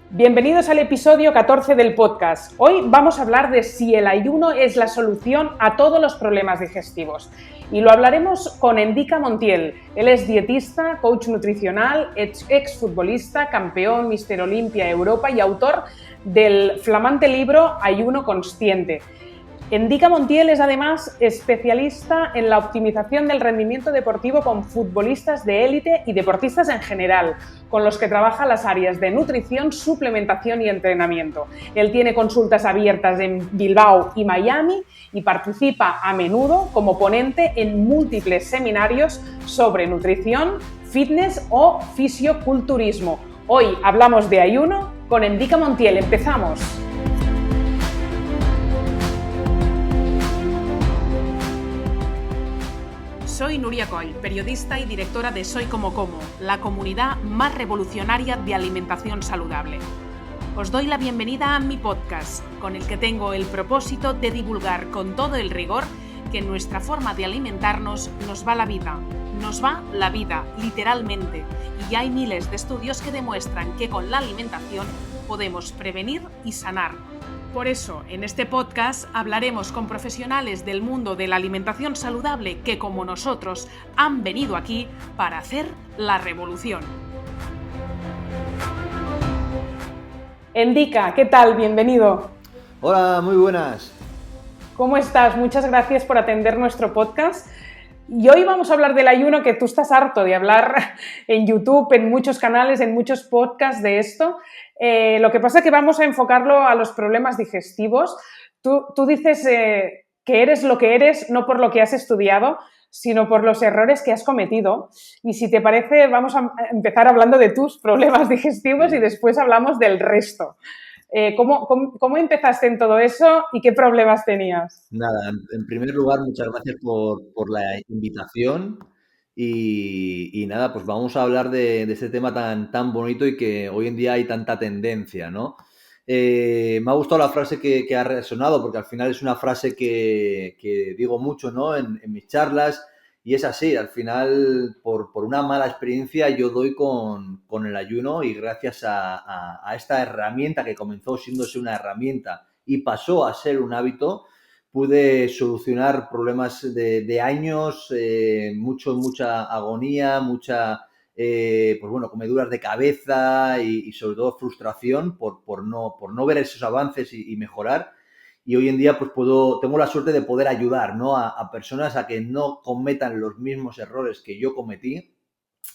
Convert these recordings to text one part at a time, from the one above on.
Bienvenidos al episodio 14 del podcast. Hoy vamos a hablar de si el ayuno es la solución a todos los problemas digestivos. Y lo hablaremos con Endika Montiel. Él es dietista, coach nutricional, exfutbolista, campeón, Mister Olimpia Europa y autor del flamante libro Ayuno Consciente. Endika Montiel es además especialista en la optimización del rendimiento deportivo con futbolistas de élite y deportistas en general, con los que trabaja las áreas de nutrición, suplementación y entrenamiento. Él tiene consultas abiertas en Bilbao y Miami y participa a menudo como ponente en múltiples seminarios sobre nutrición, fitness o fisioculturismo. Hoy hablamos de ayuno con Endika Montiel. ¡Empezamos! Soy Nuria Coll, periodista y directora de Soy Como Como, la comunidad más revolucionaria de alimentación saludable. Os doy la bienvenida a mi podcast, con el que tengo el propósito de divulgar con todo el rigor que en nuestra forma de alimentarnos nos va la vida. Nos va la vida, literalmente, y hay miles de estudios que demuestran que con la alimentación podemos prevenir y sanar. Por eso, en este podcast hablaremos con profesionales del mundo de la alimentación saludable que, como nosotros, han venido aquí para hacer la revolución. Endika, ¿qué tal? Bienvenido. Hola, muy buenas. ¿Cómo estás? Muchas gracias por atender nuestro podcast. Y hoy vamos a hablar del ayuno, que tú estás harto de hablar en YouTube, en muchos canales, en muchos podcasts de esto. Lo que pasa es que vamos a enfocarlo a los problemas digestivos. Tú dices que eres lo que eres no por lo que has estudiado, sino por los errores que has cometido. Y si te parece, vamos a empezar hablando de tus problemas digestivos y después hablamos del resto. ¿Cómo empezaste en todo eso y qué problemas tenías? Nada, en primer lugar, muchas gracias por la invitación y nada, pues vamos a hablar de este tema tan bonito y que hoy en día hay tanta tendencia, ¿no? Me ha gustado la frase que ha resonado porque al final es una frase que digo mucho, ¿no? En mis charlas y es así, al final por una mala experiencia yo doy con el ayuno y gracias a esta herramienta que comenzó siéndose una herramienta y pasó a ser un hábito, pude solucionar problemas de años, mucha agonía, pues bueno, comeduras de cabeza y sobre todo frustración por no ver esos avances y mejorar. Y hoy en día pues tengo la suerte de poder ayudar, ¿no? a personas a que no cometan los mismos errores que yo cometí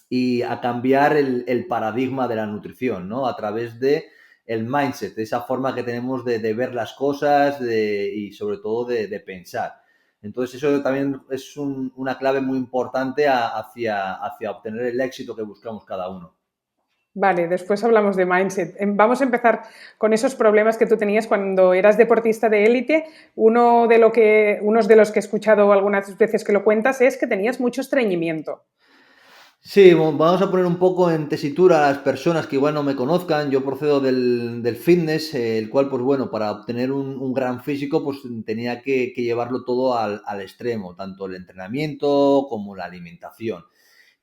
y a cambiar el paradigma de la nutrición, ¿no? A través de el mindset, de esa forma que tenemos de ver las cosas y sobre todo de pensar. Entonces eso también es una clave muy importante hacia obtener el éxito que buscamos cada uno. Vale, después hablamos de mindset. Vamos a empezar con esos problemas que tú tenías cuando eras deportista de élite. Unos de los que he escuchado algunas veces que lo cuentas es que tenías mucho estreñimiento. Sí, vamos a poner un poco en tesitura a las personas que igual no me conozcan. Yo procedo del fitness, el cual, pues bueno, para obtener un gran físico, pues tenía que llevarlo todo al extremo, tanto el entrenamiento como la alimentación.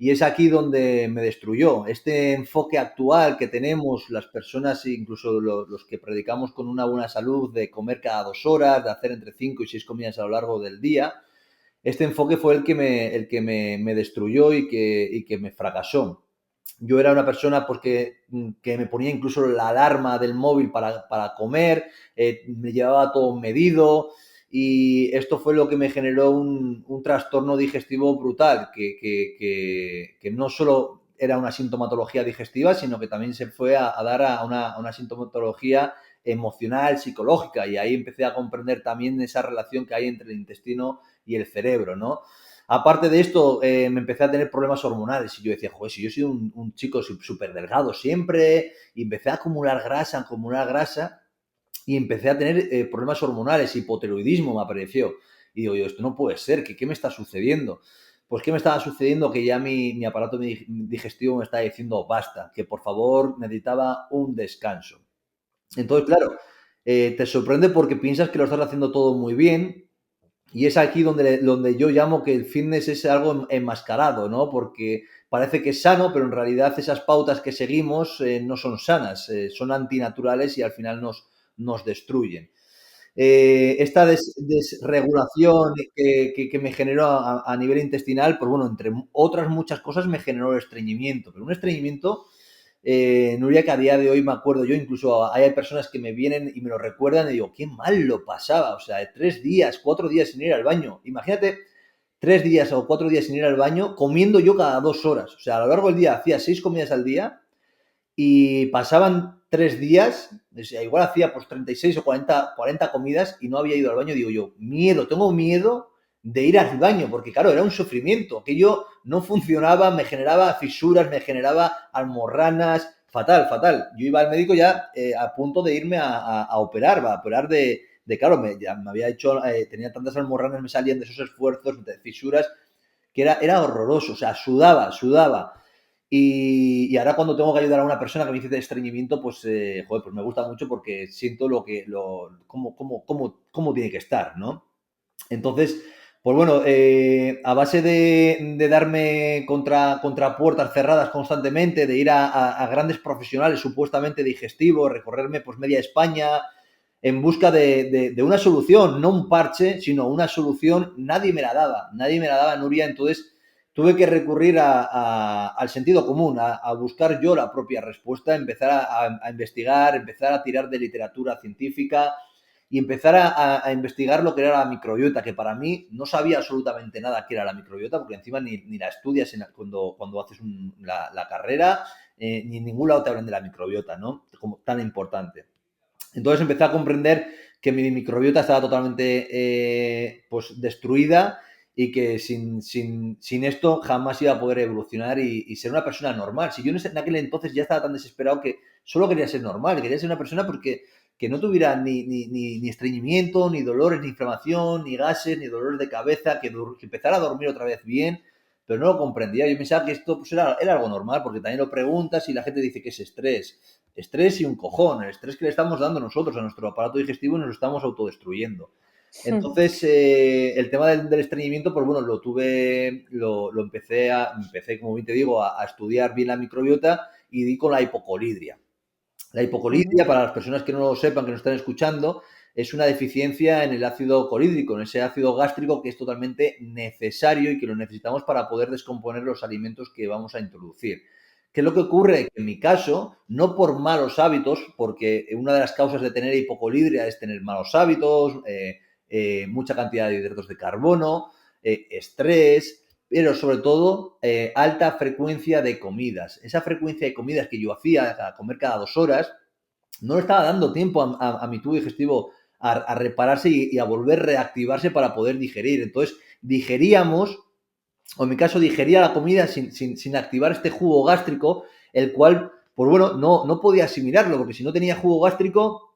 Y es aquí donde me destruyó. Este enfoque actual que tenemos las personas, incluso los que predicamos con una buena salud, de comer cada 2 horas, de hacer entre 5 y 6 comidas a lo largo del día, este enfoque fue el que me destruyó y que me fracasó. Yo era una persona pues, que me ponía incluso la alarma del móvil para comer, me llevaba todo medido y esto fue lo que me generó un trastorno digestivo brutal, que no solo era una sintomatología digestiva, sino que también se fue a dar a una sintomatología emocional, psicológica, y ahí empecé a comprender también esa relación que hay entre el intestino y el cerebro, ¿no? Aparte de esto, me empecé a tener problemas hormonales y yo decía, joder, si yo he sido un chico súper delgado siempre, y empecé a acumular grasa y empecé a tener problemas hormonales, hipotiroidismo me apareció. Y digo yo, esto no puede ser, ¿qué me está sucediendo? Pues ¿qué me estaba sucediendo? Que ya mi aparato digestivo me estaba diciendo basta, que por favor necesitaba un descanso. Entonces, claro, te sorprende porque piensas que lo estás haciendo todo muy bien, Y es aquí donde yo llamo que el fitness es algo enmascarado, ¿no? Porque parece que es sano, pero en realidad esas pautas que seguimos no son sanas, son antinaturales y al final nos destruyen. Esta desregulación que me generó a nivel intestinal, pues bueno, entre otras muchas cosas me generó el estreñimiento, pero un estreñimiento, Nuria, que a día de hoy me acuerdo yo, incluso hay personas que me vienen y me lo recuerdan y digo, qué mal lo pasaba, o sea, 3 días, 4 días sin ir al baño. Imagínate 3 días o 4 días sin ir al baño comiendo yo cada 2 horas. O sea, a lo largo del día hacía 6 comidas al día y pasaban 3 días, o sea, igual hacía pues 36 o 40 comidas y no había ido al baño. Digo yo, tengo miedo de ir al baño, porque claro, era un sufrimiento, aquello no funcionaba, me generaba fisuras, me generaba almorranas, fatal, fatal. Yo iba al médico ya a punto de irme a operar, a operar claro, ya me había hecho, tenía tantas almorranas, me salían de esos esfuerzos, de fisuras, que era horroroso, o sea, sudaba. Y ahora cuando tengo que ayudar a una persona que me dice de estreñimiento, pues, joder, pues me gusta mucho porque siento cómo tiene que estar, ¿no? Entonces, pues bueno, a base de darme contra puertas cerradas constantemente, de ir a grandes profesionales supuestamente digestivos, recorrerme pues media España en busca de una solución, no un parche, sino una solución, nadie me la daba, Nuria. Entonces tuve que recurrir al sentido común, a buscar yo la propia respuesta, empezar a investigar, empezar a tirar de literatura científica y empezar a investigar lo que era la microbiota, que para mí no sabía absolutamente nada qué era la microbiota, porque encima ni la estudias cuando haces la carrera, ni en ningún lado te hablan de la microbiota, ¿no? Como tan importante. Entonces empecé a comprender que mi microbiota estaba totalmente pues destruida y que sin esto jamás iba a poder evolucionar y ser una persona normal. Si yo en aquel entonces ya estaba tan desesperado que solo quería ser normal, quería ser una persona porque que no tuviera ni estreñimiento, ni dolores, ni inflamación, ni gases, ni dolores de cabeza, que empezara a dormir otra vez bien, pero no lo comprendía. Yo pensaba que esto pues, era algo normal, porque también lo preguntas y la gente dice que es estrés. Estrés y un cojón, el estrés que le estamos dando nosotros a nuestro aparato digestivo y nos lo estamos autodestruyendo. Entonces, el tema del estreñimiento, pues bueno, empecé, como bien te digo, a estudiar bien la microbiota y di con la hipocolidria. La hipocolidria, para las personas que no lo sepan, que nos están escuchando, es una deficiencia en el ácido clorhídrico, en ese ácido gástrico que es totalmente necesario y que lo necesitamos para poder descomponer los alimentos que vamos a introducir. ¿Qué es lo que ocurre? Que en mi caso, no por malos hábitos, porque una de las causas de tener hipocolidria es tener malos hábitos, mucha cantidad de hidratos de carbono, estrés, pero sobre todo alta frecuencia de comidas. Esa frecuencia de comidas que yo hacía, a comer cada 2 horas, no le estaba dando tiempo a mi tubo digestivo a repararse y a volver a reactivarse para poder digerir. Entonces, digeríamos, o en mi caso digería la comida sin activar este jugo gástrico, el cual, pues bueno, no podía asimilarlo, porque si no tenía jugo gástrico,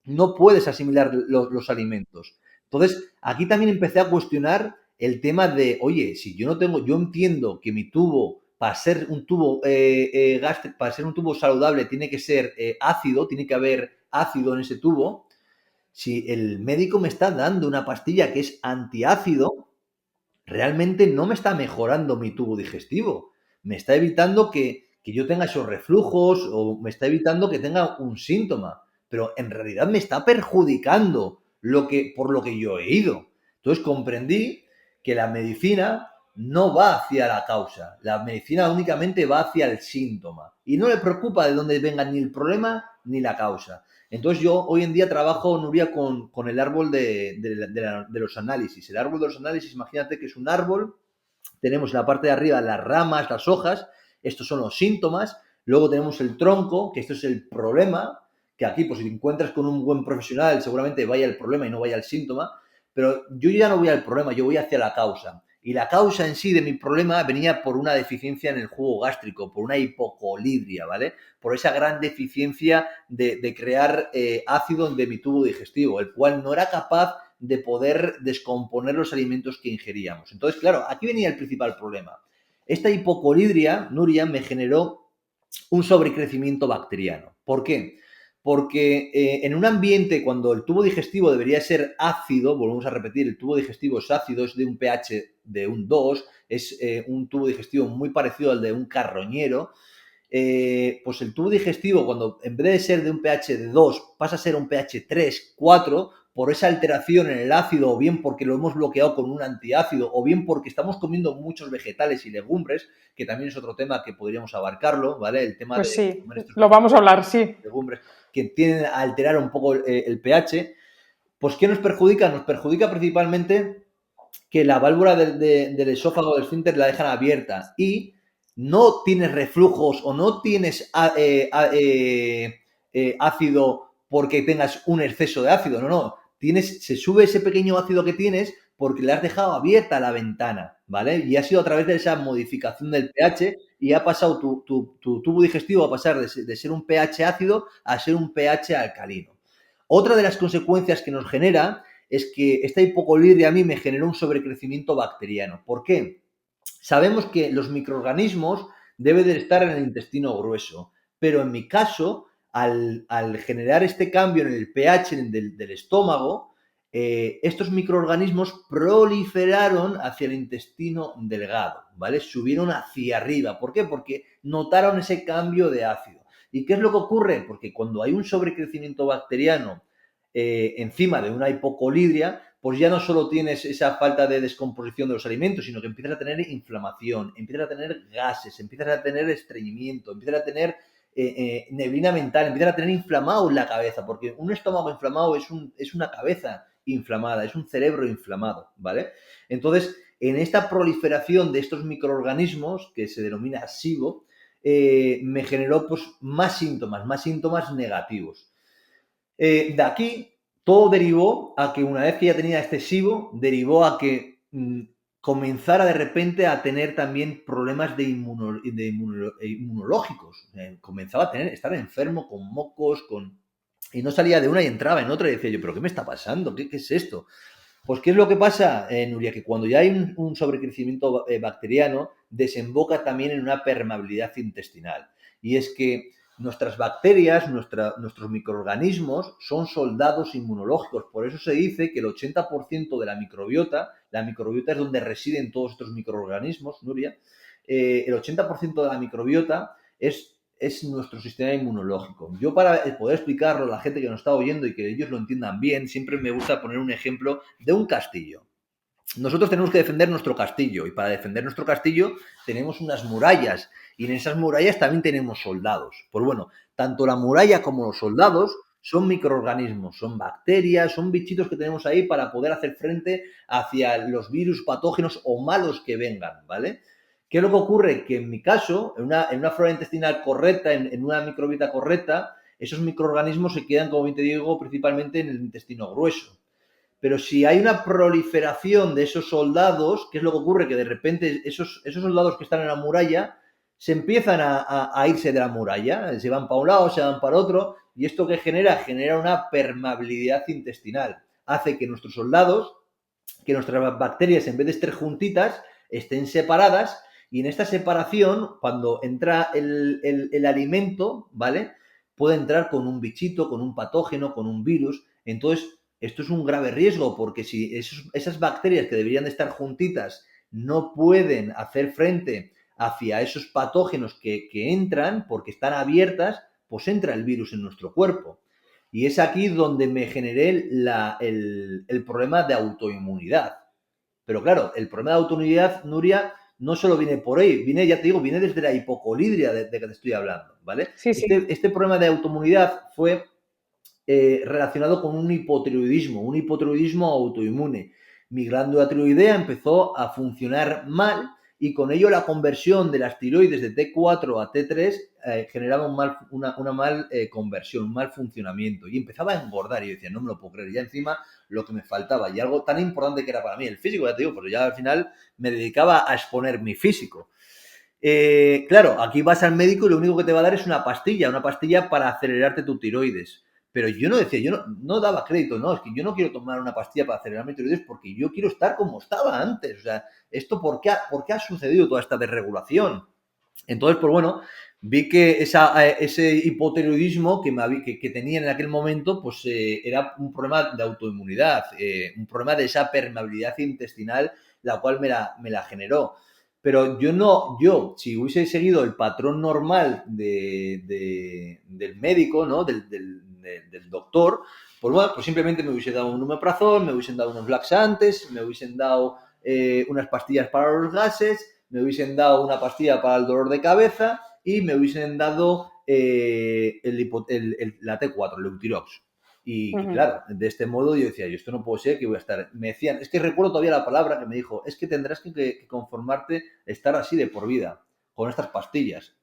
no puedes asimilar los alimentos. Entonces, aquí también empecé a cuestionar el tema de, oye, si yo entiendo que mi tubo, para ser un tubo gástrico, para ser un tubo saludable, tiene que ser ácido, tiene que haber ácido en ese tubo. Si el médico me está dando una pastilla que es antiácido, realmente no me está mejorando mi tubo digestivo. Me está evitando que yo tenga esos reflujos o me está evitando que tenga un síntoma. Pero en realidad me está perjudicando por lo que yo he ido. Entonces comprendí que la medicina no va hacia la causa. La medicina únicamente va hacia el síntoma. Y no le preocupa de dónde venga ni el problema ni la causa. Entonces yo hoy en día trabajo, Nuria, con el árbol de los análisis. El árbol de los análisis, imagínate que es un árbol, tenemos en la parte de arriba las ramas, las hojas, estos son los síntomas, luego tenemos el tronco, que esto es el problema, que aquí pues si te encuentras con un buen profesional seguramente vaya el problema y no vaya el síntoma, pero yo ya no voy al problema, yo voy hacia la causa. Y la causa en sí de mi problema venía por una deficiencia en el jugo gástrico, por una hipocolidria, ¿vale? Por esa gran deficiencia de crear ácido de mi tubo digestivo, el cual no era capaz de poder descomponer los alimentos que ingeríamos. Entonces, claro, aquí venía el principal problema. Esta hipocolidria, Nuria, me generó un sobrecrecimiento bacteriano. ¿Por qué? Porque en un ambiente, cuando el tubo digestivo debería ser ácido, volvemos a repetir, el tubo digestivo es ácido, es de un pH de un 2, es un tubo digestivo muy parecido al de un carroñero, pues el tubo digestivo, cuando en vez de ser de un pH de 2, pasa a ser un pH 3, 4, por esa alteración en el ácido, o bien porque lo hemos bloqueado con un antiácido, o bien porque estamos comiendo muchos vegetales y legumbres, que también es otro tema que podríamos abarcarlo, ¿vale? El tema Pues de sí, comer estos lo vamos a hablar, sí. legumbres que tienden a alterar un poco el pH, pues ¿qué nos perjudica? Nos perjudica principalmente que la válvula del esófago del esfínter la dejan abierta y no tienes reflujos o no tienes ácido porque tengas un exceso de ácido, no. Se sube ese pequeño ácido que tienes porque le has dejado abierta la ventana, ¿vale? Y ha sido a través de esa modificación del pH y ha pasado tu tubo digestivo a pasar de ser un pH ácido a ser un pH alcalino. Otra de las consecuencias que nos genera es que esta hipocondria a mí me generó un sobrecrecimiento bacteriano. ¿Por qué? Sabemos que los microorganismos deben de estar en el intestino grueso, pero en mi caso, al generar este cambio en el pH del estómago, estos microorganismos proliferaron hacia el intestino delgado, ¿vale? Subieron hacia arriba. ¿Por qué? Porque notaron ese cambio de ácido. ¿Y qué es lo que ocurre? Porque cuando hay un sobrecrecimiento bacteriano encima de una hipocolidria, pues ya no solo tienes esa falta de descomposición de los alimentos, sino que empiezas a tener inflamación, empiezas a tener gases, empiezas a tener estreñimiento, empiezas a tener neblina mental, empiezas a tener inflamado en la cabeza, porque un estómago inflamado es una cabeza inflamada, es un cerebro inflamado, ¿vale? Entonces, en esta proliferación de estos microorganismos, que se denomina SIBO, me generó pues más síntomas negativos. De aquí, todo derivó a que una vez que ya tenía este SIBO, derivó a que comenzara de repente a tener también problemas inmunológicos. Comenzaba a estar enfermo con mocos, y no salía de una y entraba en otra y decía yo, ¿pero qué me está pasando? ¿Qué es esto? Pues, ¿qué es lo que pasa, Nuria? Que cuando ya hay un sobrecrecimiento bacteriano, desemboca también en una permeabilidad intestinal. Y es que nuestras bacterias, nuestros microorganismos, son soldados inmunológicos. Por eso se dice que el 80% de la microbiota es donde residen todos estos microorganismos, Nuria, el 80% de la microbiota es nuestro sistema inmunológico. Yo, para poder explicarlo a la gente que nos está oyendo y que ellos lo entiendan bien, siempre me gusta poner un ejemplo de un castillo. Nosotros tenemos que defender nuestro castillo y para defender nuestro castillo tenemos unas murallas y en esas murallas también tenemos soldados. Pues bueno, tanto la muralla como los soldados son microorganismos, son bacterias, son bichitos que tenemos ahí para poder hacer frente hacia los virus patógenos o malos que vengan, ¿vale? ¿Qué es lo que ocurre? Que en mi caso, en una flora intestinal correcta, en una microbiota correcta, esos microorganismos se quedan, como bien te digo, principalmente en el intestino grueso. Pero si hay una proliferación de esos soldados, ¿qué es lo que ocurre? Que de repente esos soldados que están en la muralla se empiezan a irse de la muralla, se van para un lado, se van para otro, y esto que genera, genera una permeabilidad intestinal. Hace que nuestros soldados, que nuestras bacterias, en vez de estar juntitas, estén separadas, y en esta separación, cuando entra el alimento, ¿vale? Puede entrar con un bichito, con un patógeno, con un virus. Entonces, esto es un grave riesgo porque si esas bacterias que deberían de estar juntitas no pueden hacer frente hacia esos patógenos que entran porque están abiertas, pues entra el virus en nuestro cuerpo. Y es aquí donde me generé el problema de autoinmunidad. Pero claro, el problema de autoinmunidad, Nuria, no solo viene por ahí, ya te digo, viene desde la hipocolidria de que te estoy hablando, ¿vale? Sí, sí. Este problema de autoinmunidad fue relacionado con un hipotiroidismo autoinmune. Mi glándula tiroidea empezó a funcionar mal y con ello la conversión de las tiroides de T4 a T3 generaba una mal conversión, un mal funcionamiento y empezaba a engordar y yo decía, no me lo puedo creer, ya encima lo que me faltaba y algo tan importante que era para mí el físico, ya te digo, pero ya al final me dedicaba a exponer mi físico. Claro, aquí vas al médico y lo único que te va a dar es una pastilla para acelerarte tu tiroides. Pero yo no decía, yo no daba crédito, no, es que yo no quiero tomar una pastilla para acelerar mi tiroides porque yo quiero estar como estaba antes. O sea, ¿por qué ha sucedido toda esta desregulación? Entonces, pues bueno, vi que ese hipotiroidismo que tenía en aquel momento, pues era un problema de autoinmunidad, un problema de esa permeabilidad intestinal, la cual me la generó. Pero si hubiese seguido el patrón normal del médico, ¿no? Del doctor, pues bueno, pues simplemente me hubiese dado un omeprazol, me hubiesen dado unos laxantes, me hubiesen dado unas pastillas para los gases, me hubiesen dado una pastilla para el dolor de cabeza y me hubiesen dado la T4, el Eutirox. Y Ujú. claro, de este modo yo decía, yo esto no puedo ser que voy a estar. Me decían, es que recuerdo todavía la palabra que me dijo, es que tendrás que conformarte estar así de por vida, con estas pastillas.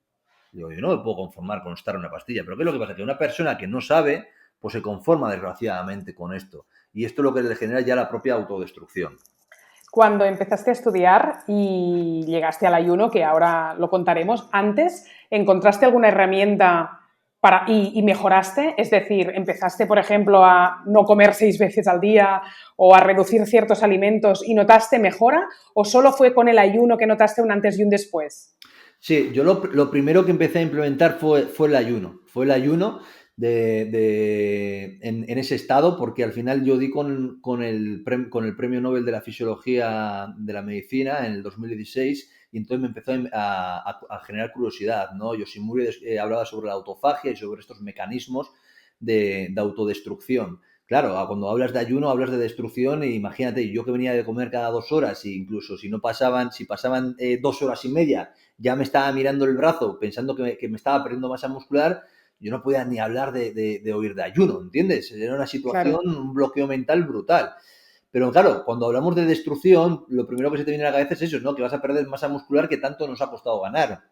Digo, yo no me puedo conformar con estar en una pastilla, pero ¿qué es lo que pasa? Que una persona que no sabe, pues se conforma desgraciadamente con esto. Y esto es lo que le genera ya la propia autodestrucción. Cuando empezaste a estudiar y llegaste al ayuno, que ahora lo contaremos, antes, ¿encontraste alguna herramienta y mejoraste? Es decir, ¿empezaste, por ejemplo, a no comer 6 veces al día o a reducir ciertos alimentos y notaste mejora? ¿O solo fue con el ayuno que notaste un antes y un después? Sí, yo lo primero que empecé a implementar fue el ayuno. Fue el ayuno en ese estado, porque al final yo di con el premio Nobel de la Fisiología de la Medicina en el 2016 y entonces me empezó a generar curiosidad, ¿no? Yoshimuri hablaba sobre la autofagia y sobre estos mecanismos de autodestrucción. Claro, cuando hablas de ayuno, hablas de destrucción e imagínate, yo que venía de comer cada 2 horas e incluso si pasaban 2 horas y media ya me estaba mirando el brazo pensando que me estaba perdiendo masa muscular, yo no podía ni hablar de huir de ayuno, ¿entiendes? Era una situación, Claro. un bloqueo mental brutal. Pero claro, cuando hablamos de destrucción, lo primero que se te viene a la cabeza es eso, ¿no? Que vas a perder masa muscular que tanto nos ha costado ganar.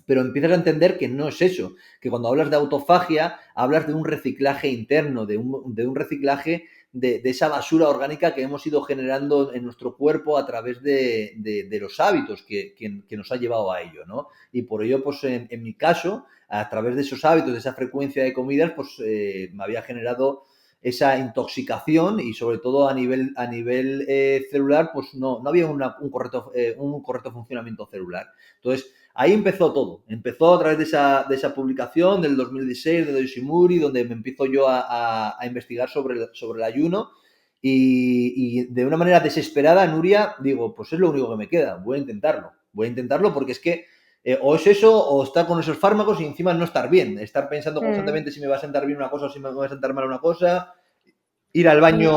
Pero empiezas a entender que no es eso, que cuando hablas de autofagia, hablas de un reciclaje interno, de un reciclaje de esa basura orgánica que hemos ido generando en nuestro cuerpo a través de los hábitos que nos ha llevado a ello, ¿no? Y por ello, pues en mi caso, a través de esos hábitos, de esa frecuencia de comidas, pues me había generado esa intoxicación y sobre todo a nivel celular, pues no había un correcto funcionamiento celular. Entonces, ahí empezó todo. Empezó a través de esa publicación del 2016 de Yoshimuri, donde me empiezo yo a investigar sobre el ayuno. Y de una manera desesperada, Nuria, digo, pues es lo único que me queda. Voy a intentarlo. Voy a intentarlo porque es que o es eso, o estar con esos fármacos y encima no estar bien. Estar pensando Mm. constantemente si me va a sentar bien una cosa o si me va a sentar mal una cosa. Ir al Y baño.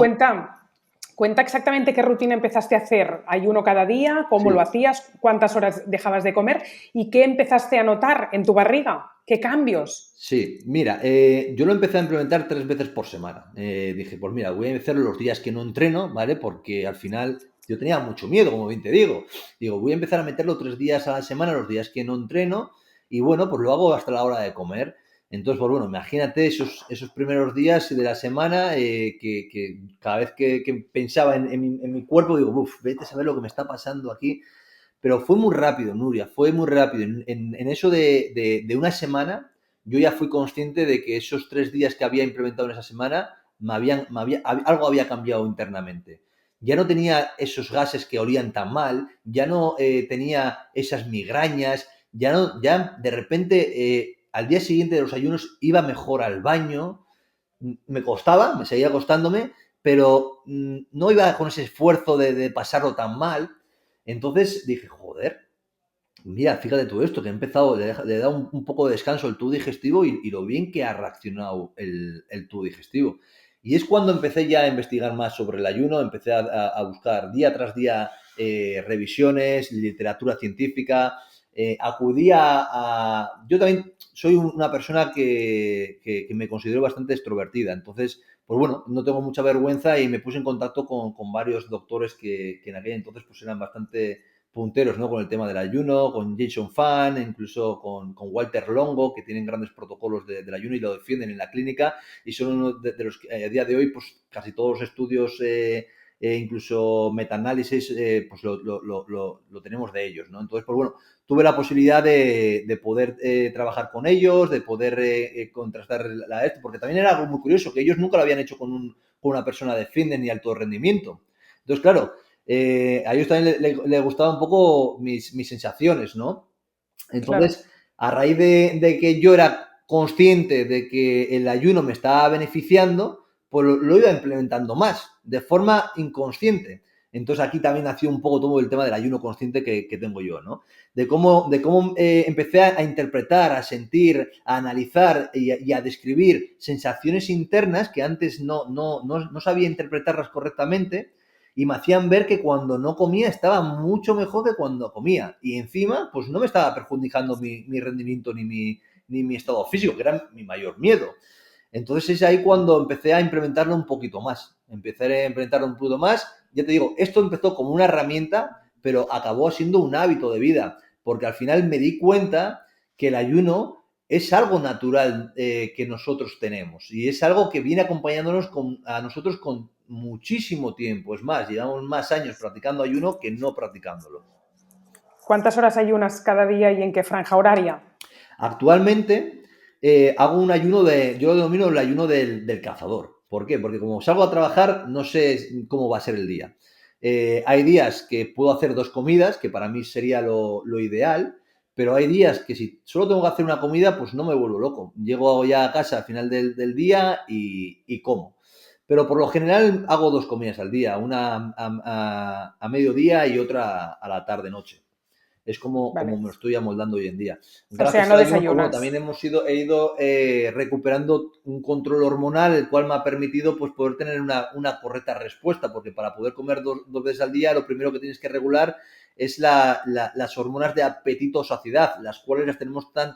cuenta exactamente qué rutina empezaste a hacer. ¿Ayuno cada día? ¿Cómo lo Sí. hacías? ¿Cuántas horas dejabas de comer? ¿Y qué empezaste a notar en tu barriga? ¿Qué cambios? Sí, mira, yo lo empecé a implementar 3 veces por semana. Dije, pues mira, voy a hacer los días que no entreno, ¿vale? Porque al final yo tenía mucho miedo, como bien te digo. Digo, voy a empezar a meterlo 3 días a la semana, los días que no entreno, y bueno, pues lo hago hasta la hora de comer. Entonces, pues bueno, imagínate esos primeros días de la semana que cada vez que pensaba en mi cuerpo, digo, uff, vete a saber lo que me está pasando aquí. Pero fue muy rápido, Nuria, fue muy rápido. En eso de una semana, yo ya fui consciente de que esos 3 días que había implementado en esa semana, algo había cambiado internamente. Ya no tenía esos gases que olían tan mal, ya no tenía esas migrañas, ya de repente, al día siguiente de los ayunos, iba mejor al baño, me costaba, me seguía costándome, pero no iba con ese esfuerzo de pasarlo tan mal. Entonces dije, joder, mira, fíjate tú esto, que he empezado, le he dado un poco de descanso al tubo digestivo y lo bien que ha reaccionado el tubo digestivo. Y es cuando empecé ya a investigar más sobre el ayuno, empecé a buscar día tras día revisiones, literatura científica, Yo también soy una persona que me considero bastante extrovertida, entonces, pues bueno, no tengo mucha vergüenza y me puse en contacto con varios doctores que en aquel entonces pues eran bastante punteros, ¿no? Con el tema del ayuno, con Jason Fan, incluso con Walter Longo, que tienen grandes protocolos del ayuno y lo defienden en la clínica, y son uno de los que a día de hoy, pues casi todos los estudios, incluso metaanálisis, pues lo tenemos de ellos, ¿no? Entonces, pues bueno, tuve la posibilidad de poder trabajar con ellos, de poder contrastar esto, porque también era algo muy curioso, que ellos nunca lo habían hecho con una persona de fitness ni alto rendimiento. Entonces, claro, a ellos también le gustaba un poco mis sensaciones, ¿no? claro. Entonces, a raíz de que yo era consciente de que el ayuno me estaba beneficiando, pues lo iba implementando más, de forma inconsciente. Entonces aquí también nació un poco todo el tema del ayuno consciente que tengo yo, ¿no? De cómo empecé a interpretar, a sentir, a analizar y a describir sensaciones internas que antes no sabía interpretarlas correctamente y me hacían ver que cuando no comía estaba mucho mejor que cuando comía. Y encima, pues no me estaba perjudicando mi rendimiento ni mi estado físico, que era mi mayor miedo. Entonces es ahí cuando empecé a implementarlo un poquito más. Empecé a implementarlo un poquito más. Ya te digo, esto empezó como una herramienta, pero acabó siendo un hábito de vida, porque al final me di cuenta que el ayuno es algo natural que nosotros tenemos y es algo que viene acompañándonos a nosotros con muchísimo tiempo. Es más, llevamos más años practicando ayuno que no practicándolo. ¿Cuántas horas ayunas cada día y en qué franja horaria? Actualmente hago un ayuno yo lo denomino el ayuno del cazador. ¿Por qué? Porque como salgo a trabajar, no sé cómo va a ser el día. Hay días que puedo hacer dos comidas, que para mí sería lo ideal, pero hay días que si solo tengo que hacer una comida, pues no me vuelvo loco. Llego ya a casa al final del día y como. Pero por lo general hago dos comidas al día, una a mediodía y otra a la tarde-noche. Es como Vale. me lo estoy amoldando hoy en día. O sea, Gracias no al ayuno, pues bueno, desayunas. también he ido recuperando un control hormonal, el cual me ha permitido pues, poder tener una correcta respuesta, porque para poder comer dos veces al día, lo primero que tienes que regular es las hormonas de apetito o saciedad, las cuales las tenemos tan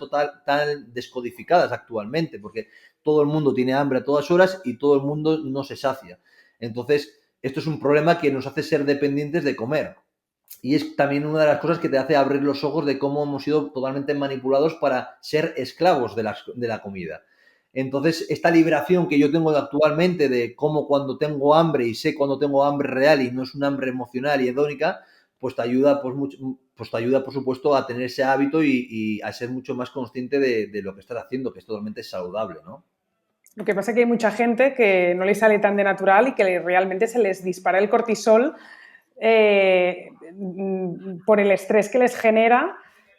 descodificadas actualmente, porque todo el mundo tiene hambre a todas horas y todo el mundo no se sacia. Entonces, esto es un problema que nos hace ser dependientes de comer. Y es también una de las cosas que te hace abrir los ojos de cómo hemos sido totalmente manipulados para ser esclavos de la comida. Entonces, esta liberación que yo tengo actualmente de cómo cuando tengo hambre y sé cuando tengo hambre real y no es un hambre emocional y hedónica, pues te ayuda, pues te ayuda, por supuesto, a tener ese hábito y a ser mucho más consciente de lo que estás haciendo, que es totalmente saludable, ¿no? Lo que pasa es que hay mucha gente que no le sale tan de natural y que realmente se les dispara el cortisol por el estrés que les genera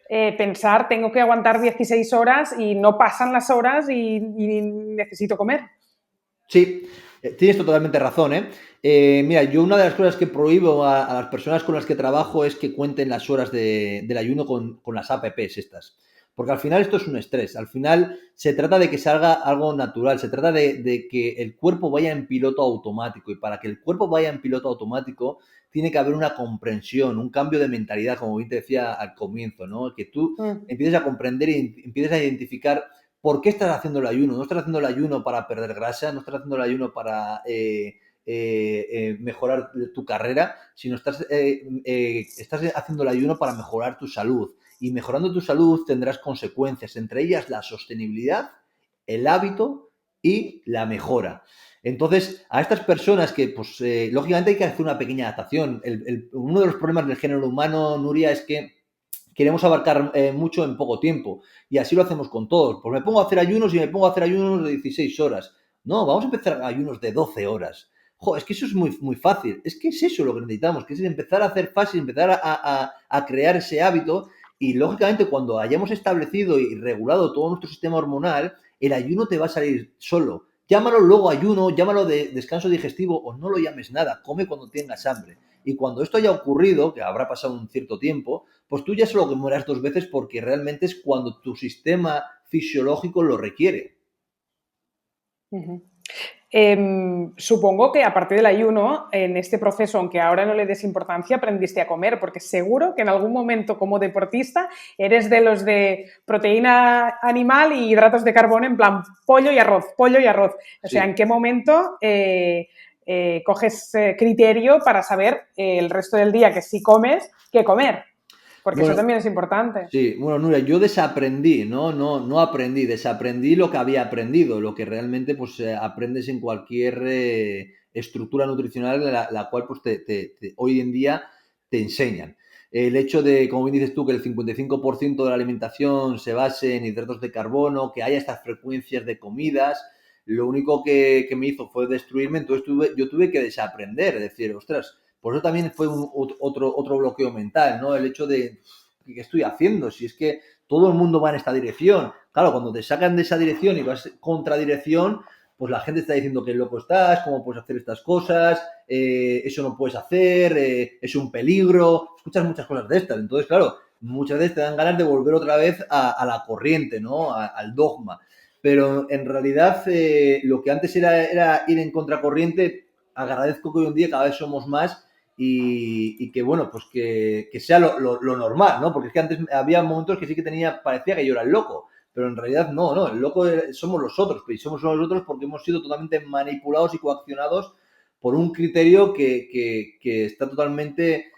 pensar, tengo que aguantar 16 horas y no pasan las horas y necesito comer. Sí, tienes totalmente razón, ¿eh? Mira, yo una de las cosas que prohíbo a las personas con las que trabajo es que cuenten las horas del ayuno con las apps estas. Porque al final esto es un estrés. Al final se trata de que salga algo natural. Se trata de que el cuerpo vaya en piloto automático. Y para que el cuerpo vaya en piloto automático, tiene que haber una comprensión, un cambio de mentalidad, como bien te decía al comienzo, ¿no? Que tú Mm. empieces a comprender y empieces a identificar ¿por qué estás haciendo el ayuno? No estás haciendo el ayuno para perder grasa, no estás haciendo el ayuno para mejorar tu carrera, sino estás haciendo el ayuno para mejorar tu salud. Y mejorando tu salud tendrás consecuencias, entre ellas la sostenibilidad, el hábito y la mejora. Entonces, a estas personas que, pues, lógicamente hay que hacer una pequeña adaptación. Uno de los problemas del género humano, Nuria, es que queremos abarcar mucho en poco tiempo. Y así lo hacemos con todos. Pues me pongo a hacer ayunos y me pongo a hacer ayunos de 16 horas. No, vamos a empezar ayunos de 12 horas. Jo, es que eso es muy fácil. Es que es eso lo que necesitamos, que es empezar a hacer fácil, empezar a crear ese hábito. Y lógicamente cuando hayamos establecido y regulado todo nuestro sistema hormonal, el ayuno te va a salir solo. Llámalo luego ayuno, llámalo de descanso digestivo o no lo llames nada. Come cuando tengas hambre. Y cuando esto haya ocurrido, que habrá pasado un cierto tiempo, pues tú ya solo comerás dos veces porque realmente es cuando tu sistema fisiológico lo requiere. Uh-huh. Supongo que aparte del ayuno, en este proceso, aunque ahora no le des importancia, aprendiste a comer, porque seguro que en algún momento como deportista eres de los de proteína animal y hidratos de carbono en plan pollo y arroz, pollo y arroz. O sea, ¿en Sí. qué momento coges criterio para saber el resto del día que sí comes, qué comer? Porque eso Bueno, también es importante. sí, bueno, Nuria, yo desaprendí, no aprendí, desaprendí lo que había aprendido, lo que realmente pues aprendes en cualquier estructura nutricional la cual pues hoy en día te enseñan. El hecho de, como bien dices tú, que el 55% de la alimentación se base en hidratos de carbono, que haya estas frecuencias de comidas, lo único que me hizo fue destruirme, entonces yo tuve que desaprender, es decir, ostras, por eso también fue otro bloqueo mental, ¿no? El hecho de ¿qué estoy haciendo? Si es que todo el mundo va en esta dirección. Claro, cuando te sacan de esa dirección y vas contradirección, pues la gente está diciendo que loco estás, cómo puedes hacer estas cosas, eso no puedes hacer, es un peligro, escuchas muchas cosas de estas. Entonces, claro, muchas veces te dan ganas de volver otra vez a la corriente, ¿no? Al dogma. Pero en realidad lo que antes era ir en contracorriente, agradezco que hoy en día cada vez somos más y que, bueno, pues que sea lo normal, ¿no? Porque es que antes había momentos que sí que parecía que yo era el loco, pero en realidad no, el loco somos los otros, y somos nosotros porque hemos sido totalmente manipulados y coaccionados por un criterio que está totalmente,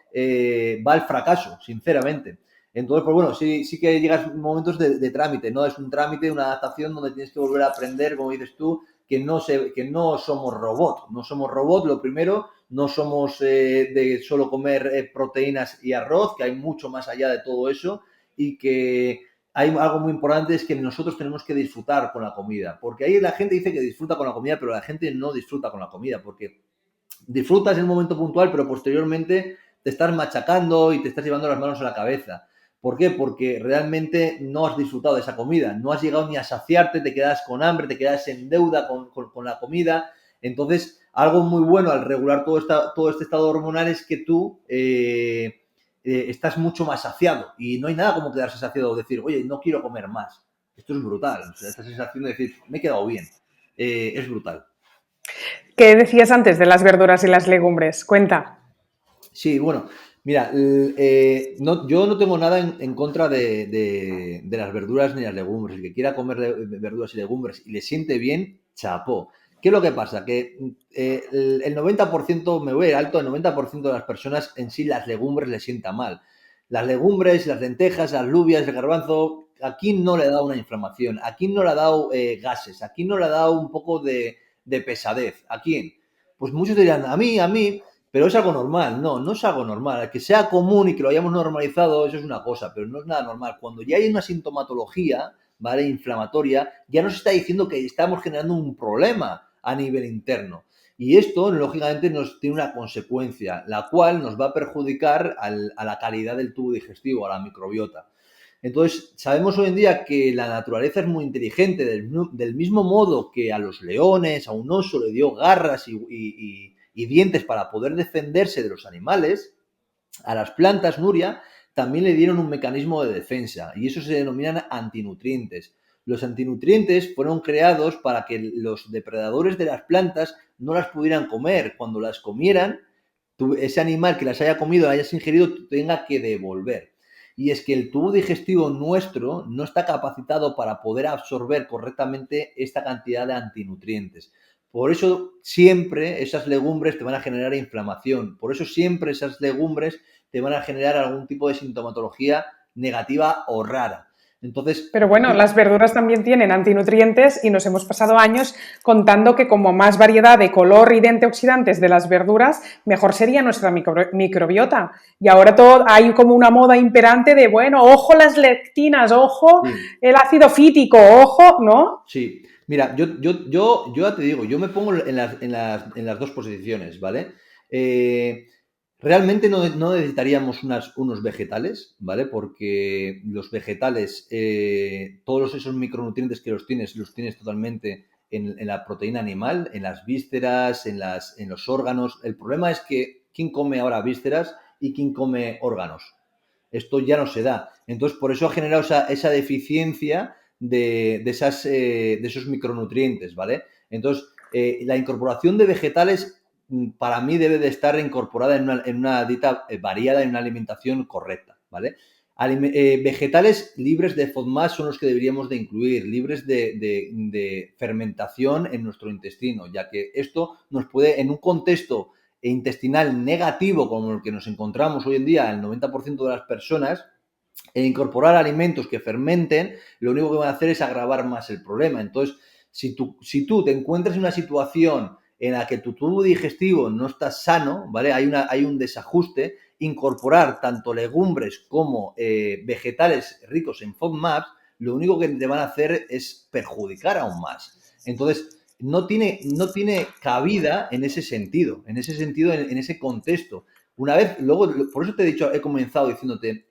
va al fracaso, sinceramente. Entonces, pues bueno, sí que llegas momentos de trámite, ¿no? Es un trámite, una adaptación donde tienes que volver a aprender, como dices tú, que no somos robot, lo primero, no somos de solo comer proteínas y arroz, que hay mucho más allá de todo eso y que hay algo muy importante, es que nosotros tenemos que disfrutar con la comida, porque ahí la gente dice que disfruta con la comida, pero la gente no disfruta con la comida, porque disfrutas en un momento puntual, pero posteriormente te estás machacando y te estás llevando las manos a la cabeza. ¿Por qué? Porque realmente no has disfrutado de esa comida, no has llegado ni a saciarte, te quedas con hambre, te quedas en deuda con la comida. Entonces, algo muy bueno al regular todo este estado hormonal es que tú estás mucho más saciado y no hay nada como quedarse saciado o decir, oye, no quiero comer más. Esto es brutal, o sea, esta sensación de decir, me he quedado bien, es brutal. ¿Qué decías antes de las verduras y las legumbres? Cuenta. Sí, bueno, mira, yo no tengo nada en contra de las verduras ni las legumbres. El que quiera comer verduras y legumbres y le siente bien, chapó. ¿Qué es lo que pasa? Que el 90%, me voy alto, el 90% de las personas en sí las legumbres les sienta mal. Las legumbres, las lentejas, las alubias, el garbanzo, aquí no le ha dado una inflamación, aquí no le ha dado gases, aquí no le ha dado un poco de pesadez. ¿A quién? Pues muchos dirán, a mí, pero es algo normal. No es algo normal. Que sea común y que lo hayamos normalizado, eso es una cosa, pero no es nada normal. Cuando ya hay una sintomatología, ¿vale? Inflamatoria, ya nos está diciendo que estamos generando un problema a nivel interno. Y esto, lógicamente, nos tiene una consecuencia, la cual nos va a perjudicar a la calidad del tubo digestivo, a la microbiota. Entonces, sabemos hoy en día que la naturaleza es muy inteligente, del mismo modo que a los leones, a un oso le dio garras y dientes para poder defenderse de los animales, a las plantas, Nuria, también le dieron un mecanismo de defensa y eso se denominan antinutrientes. Los antinutrientes fueron creados para que los depredadores de las plantas no las pudieran comer. Cuando las comieran, ese animal que las haya comido, hayas ingerido, tenga que devolver. Y es que el tubo digestivo nuestro no está capacitado para poder absorber correctamente esta cantidad de antinutrientes. Por eso siempre esas legumbres te van a generar inflamación. Por eso siempre esas legumbres te van a generar algún tipo de sintomatología negativa o rara. Entonces, pero bueno, las verduras también tienen antinutrientes y nos hemos pasado años contando que como más variedad de color y de antioxidantes de las verduras, mejor sería nuestra microbiota. Y ahora hay como una moda imperante de, bueno, ojo las lectinas, ojo el ácido fítico, ojo, ¿no? Sí, mira, yo ya te digo, yo me pongo en las dos posiciones, ¿vale? Eh, realmente no necesitaríamos unos vegetales, ¿vale? Porque los vegetales, todos esos micronutrientes que los tienes totalmente en la proteína animal, en las vísceras, en los órganos. El problema es que ¿quién come ahora vísceras y quién come órganos? Esto ya no se da. Entonces, por eso ha generado esa deficiencia de esos micronutrientes, ¿vale? Entonces, la incorporación de vegetales para mí debe de estar incorporada en una dieta variada, en una alimentación correcta, ¿vale? Vegetales libres de FODMAP son los que deberíamos de incluir, libres de fermentación en nuestro intestino, ya que esto nos puede, en un contexto intestinal negativo como el que nos encontramos hoy en día, el 90% de las personas, incorporar alimentos que fermenten, lo único que van a hacer es agravar más el problema. Entonces, si tú te encuentras en una situación en la que tu tubo digestivo no está sano, ¿vale? Hay un desajuste, incorporar tanto legumbres como vegetales ricos en FODMAPs, lo único que te van a hacer es perjudicar aún más. Entonces, no tiene cabida en ese sentido, en ese contexto. Una vez, luego, por eso te he dicho, he comenzado diciéndote,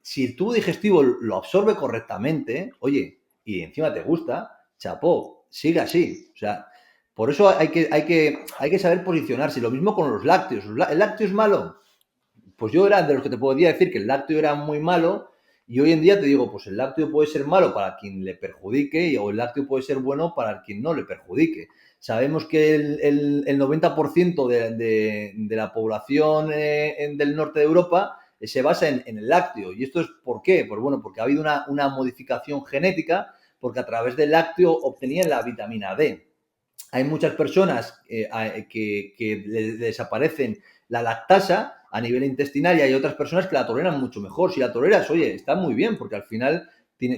si el tubo digestivo lo absorbe correctamente, oye, y encima te gusta, chapó, sigue así. O sea, por eso hay que saber posicionarse. Lo mismo con los lácteos. ¿El lácteo es malo? Pues yo era de los que te podía decir que el lácteo era muy malo y hoy en día te digo, pues el lácteo puede ser malo para quien le perjudique o el lácteo puede ser bueno para quien no le perjudique. Sabemos que el 90% de la población del norte de Europa se basa en el lácteo. ¿Y esto es por qué? Pues bueno, porque ha habido una modificación genética porque a través del lácteo obtenían la vitamina D. Hay muchas personas que les desaparecen la lactasa a nivel intestinal y hay otras personas que la toleran mucho mejor. Si la toleras, oye, está muy bien porque al final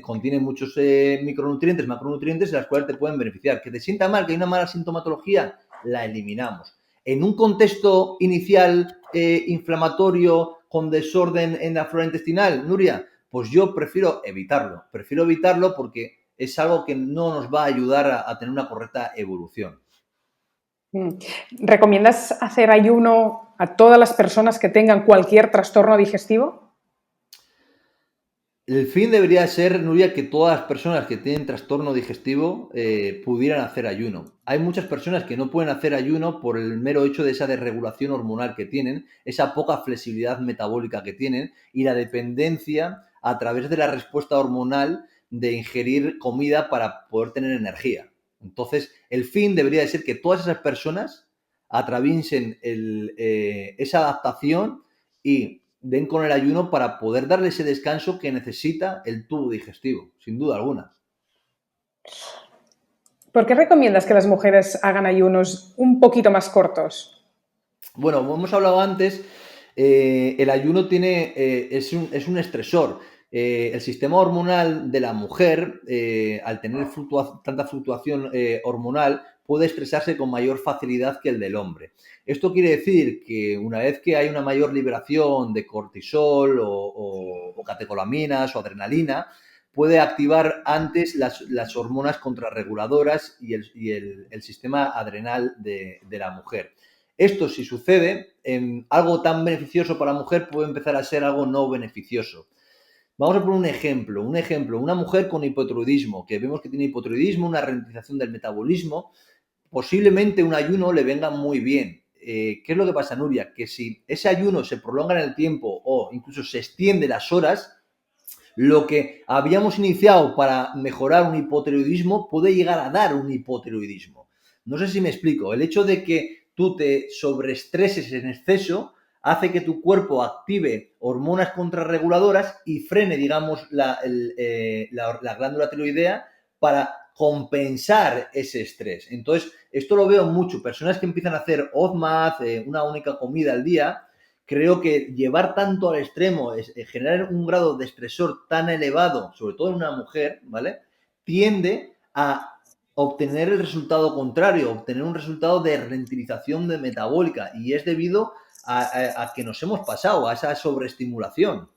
contiene muchos micronutrientes, macronutrientes, de las cuales te pueden beneficiar. Que te sienta mal, que hay una mala sintomatología, la eliminamos. En un contexto inicial inflamatorio con desorden en la flora intestinal, Nuria, pues yo prefiero evitarlo. Prefiero evitarlo porque es algo que no nos va a ayudar a tener una correcta evolución. ¿Recomiendas hacer ayuno a todas las personas que tengan cualquier trastorno digestivo? El fin debería ser, Nuria, que todas las personas que tienen trastorno digestivo pudieran hacer ayuno. Hay muchas personas que no pueden hacer ayuno por el mero hecho de esa desregulación hormonal que tienen, esa poca flexibilidad metabólica que tienen y la dependencia a través de la respuesta hormonal de ingerir comida para poder tener energía. Entonces, el fin debería de ser que todas esas personas atraviesen esa adaptación y den con el ayuno para poder darle ese descanso que necesita el tubo digestivo, sin duda alguna. ¿Por qué recomiendas que las mujeres hagan ayunos un poquito más cortos? Bueno, como hemos hablado antes, el ayuno es un estresor. El sistema hormonal de la mujer, al tener tanta fluctuación hormonal, puede estresarse con mayor facilidad que el del hombre. Esto quiere decir que una vez que hay una mayor liberación de cortisol o catecolaminas o adrenalina, puede activar antes las hormonas contrarreguladoras y el sistema adrenal de la mujer. Esto, si sucede, algo tan beneficioso para la mujer puede empezar a ser algo no beneficioso. Vamos a poner un ejemplo, una mujer con hipotiroidismo, que vemos que tiene hipotiroidismo, una ralentización del metabolismo, posiblemente un ayuno le venga muy bien. ¿Qué es lo que pasa, Nuria? Que si ese ayuno se prolonga en el tiempo o incluso se extiende las horas, lo que habíamos iniciado para mejorar un hipotiroidismo puede llegar a dar un hipotiroidismo. No sé si me explico. El hecho de que tú te sobreestreses en exceso hace que tu cuerpo active hormonas contrarreguladoras y frene, digamos, la glándula tiroidea para compensar ese estrés. Entonces, esto lo veo mucho. Personas que empiezan a hacer ODMAD, una única comida al día, creo que llevar tanto al extremo, generar un grado de estresor tan elevado, sobre todo en una mujer, ¿vale? Tiende a obtener el resultado contrario, obtener un resultado de ralentización de metabólica y es debido a que nos hemos pasado, a esa sobreestimulación.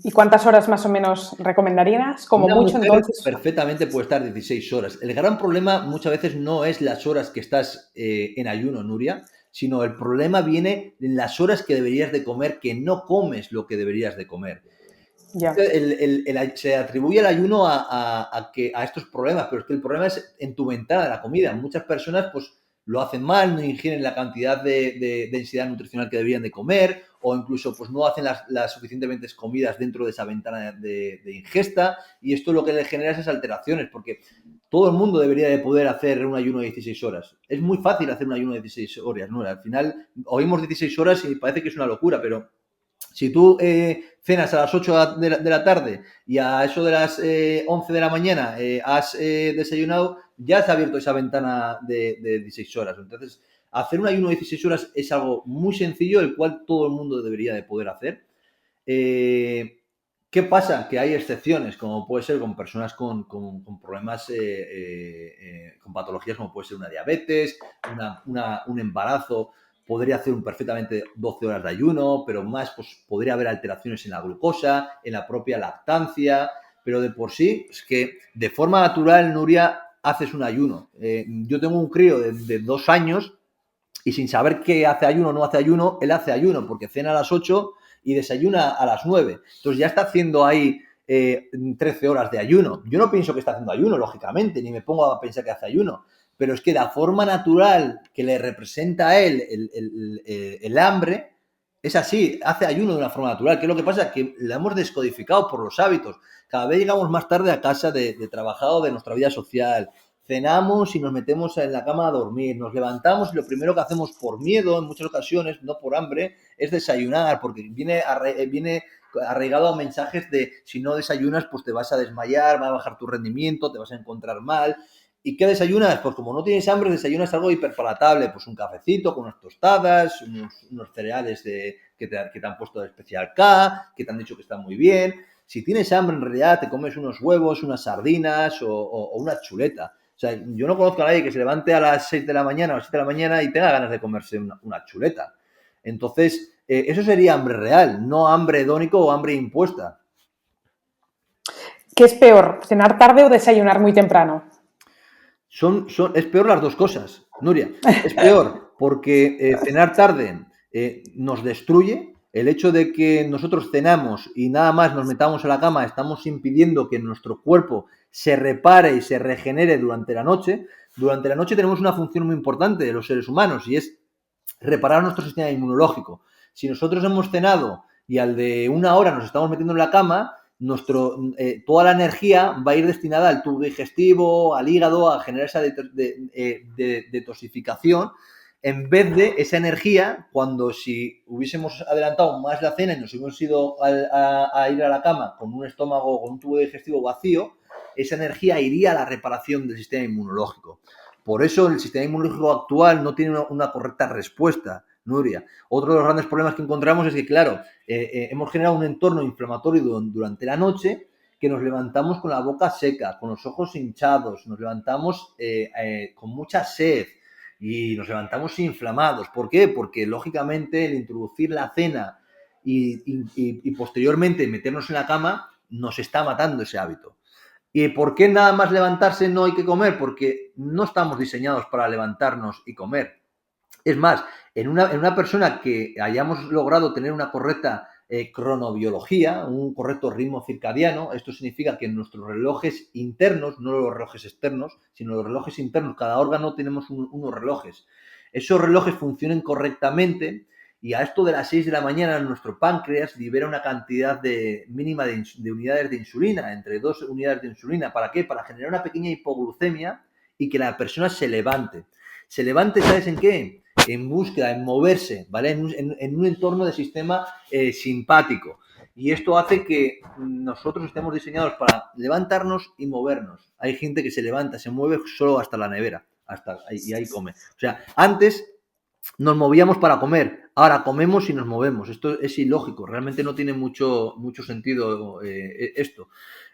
¿Y cuántas horas más o menos recomendarías? Como Una mucho, mujer entonces. perfectamente puede estar 16 horas. El gran problema muchas veces no es las horas que estás en ayuno, Nuria, sino el problema viene en las horas que deberías de comer, que no comes lo que deberías de comer. Ya. Se atribuye el ayuno a estos problemas, pero es que el problema es en tu ventana de la comida. Muchas personas pues lo hacen mal, no ingieren la cantidad de densidad nutricional que deberían de comer o incluso pues no hacen las suficientemente comidas dentro de esa ventana de ingesta y esto lo que le genera esas alteraciones porque todo el mundo debería de poder hacer un ayuno de 16 horas. Es muy fácil hacer un ayuno de 16 horas, ¿no? Al final oímos 16 horas y parece que es una locura, pero si tú cenas a las 8 de la tarde y a eso de las 11 de la mañana has desayunado, ya se ha abierto esa ventana de 16 horas. Entonces, hacer un ayuno de 16 horas es algo muy sencillo, el cual todo el mundo debería de poder hacer. ¿Qué pasa? Que hay excepciones, como puede ser con personas con problemas, con patologías como puede ser una diabetes, un embarazo, podría hacer perfectamente 12 horas de ayuno, pero más pues podría haber alteraciones en la glucosa, en la propia lactancia, pero de por sí es que de forma natural, Nuria, haces un ayuno. Yo tengo un crío de 2 años y sin saber qué hace ayuno o no hace ayuno, él hace ayuno porque cena a las 8 y desayuna a las 9. Entonces ya está haciendo ahí 13 horas de ayuno. Yo no pienso que está haciendo ayuno, lógicamente, ni me pongo a pensar que hace ayuno, pero es que la forma natural que le representa a él el hambre es así, hace ayuno de una forma natural. ¿Qué es lo que pasa? Que la hemos descodificado por los hábitos. Cada vez llegamos más tarde a casa de trabajado de nuestra vida social, cenamos y nos metemos en la cama a dormir, nos levantamos y lo primero que hacemos por miedo, en muchas ocasiones, no por hambre, es desayunar, porque viene arraigado a mensajes de si no desayunas, pues te vas a desmayar, va a bajar tu rendimiento, te vas a encontrar mal. ¿Y qué desayunas? Pues como no tienes hambre, desayunas algo hiperpalatable, pues un cafecito con unas tostadas, unos cereales que te han puesto de especial K, que te han dicho que están muy bien. Si tienes hambre, en realidad te comes unos huevos, unas sardinas o una chuleta. O sea, yo no conozco a nadie que se levante a las 6 de la mañana o a las 7 de la mañana y tenga ganas de comerse una chuleta. Entonces, eso sería hambre real, no hambre hedónico o hambre impuesta. ¿Qué es peor, cenar tarde o desayunar muy temprano? Es peor las dos cosas, Nuria. Es peor porque cenar tarde nos destruye. El hecho de que nosotros cenamos y nada más nos metamos a la cama, estamos impidiendo que nuestro cuerpo se repare y se regenere durante la noche. Durante la noche tenemos una función muy importante de los seres humanos y es reparar nuestro sistema inmunológico. Si nosotros hemos cenado y al de una hora nos estamos metiendo en la cama, toda la energía va a ir destinada al tubo digestivo, al hígado, a generar esa detoxificación, en vez de esa energía, cuando si hubiésemos adelantado más la cena y nos hubiésemos ido a ir a la cama con un estómago, con un tubo digestivo vacío, esa energía iría a la reparación del sistema inmunológico. Por eso el sistema inmunológico actual no tiene una correcta respuesta, Nuria. Otro de los grandes problemas que encontramos es que, claro, hemos generado un entorno inflamatorio durante la noche que nos levantamos con la boca seca, con los ojos hinchados, nos levantamos con mucha sed y nos levantamos inflamados. ¿Por qué? Porque, lógicamente, el introducir la cena y posteriormente meternos en la cama nos está matando ese hábito. ¿Y por qué nada más levantarse no hay que comer? Porque no estamos diseñados para levantarnos y comer. Es más, en una persona que hayamos logrado tener una correcta cronobiología, un correcto ritmo circadiano, esto significa que en nuestros relojes internos, no los relojes externos, sino los relojes internos, cada órgano tenemos unos relojes. Esos relojes funcionen correctamente y a esto de las 6 de la mañana nuestro páncreas libera una cantidad mínima de unidades de insulina, entre 2 unidades de insulina. ¿Para qué? Para generar una pequeña hipoglucemia y que la persona se levante. Se levante, ¿sabes en qué? En búsqueda, en moverse, ¿vale? En un entorno de sistema simpático. Y esto hace que nosotros estemos diseñados para levantarnos y movernos. Hay gente que se levanta, se mueve solo hasta la nevera, y ahí come. O sea, antes nos movíamos para comer, ahora comemos y nos movemos. Esto es ilógico, realmente no tiene mucho sentido esto.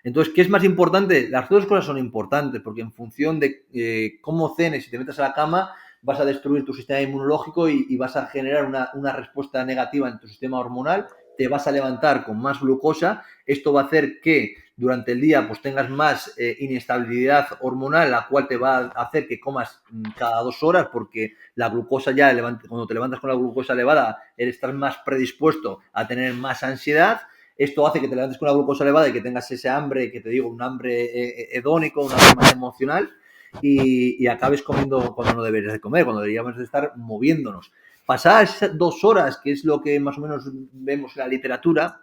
Entonces, ¿qué es más importante? Las dos cosas son importantes, porque en función de cómo cenes y te metas a la cama, vas a destruir tu sistema inmunológico y vas a generar una respuesta negativa en tu sistema hormonal, te vas a levantar con más glucosa, esto va a hacer que durante el día pues tengas más inestabilidad hormonal, la cual te va a hacer que comas cada 2 horas, porque la glucosa ya, cuando te levantas con la glucosa elevada, estás más predispuesto a tener más ansiedad. Esto hace que te levantes con la glucosa elevada y que tengas ese hambre, que te digo, un hambre hedónico, un hambre más emocional, y acabes comiendo cuando no deberías de comer, cuando deberíamos de estar moviéndonos. Pasadas esas 2 horas, que es lo que más o menos vemos en la literatura,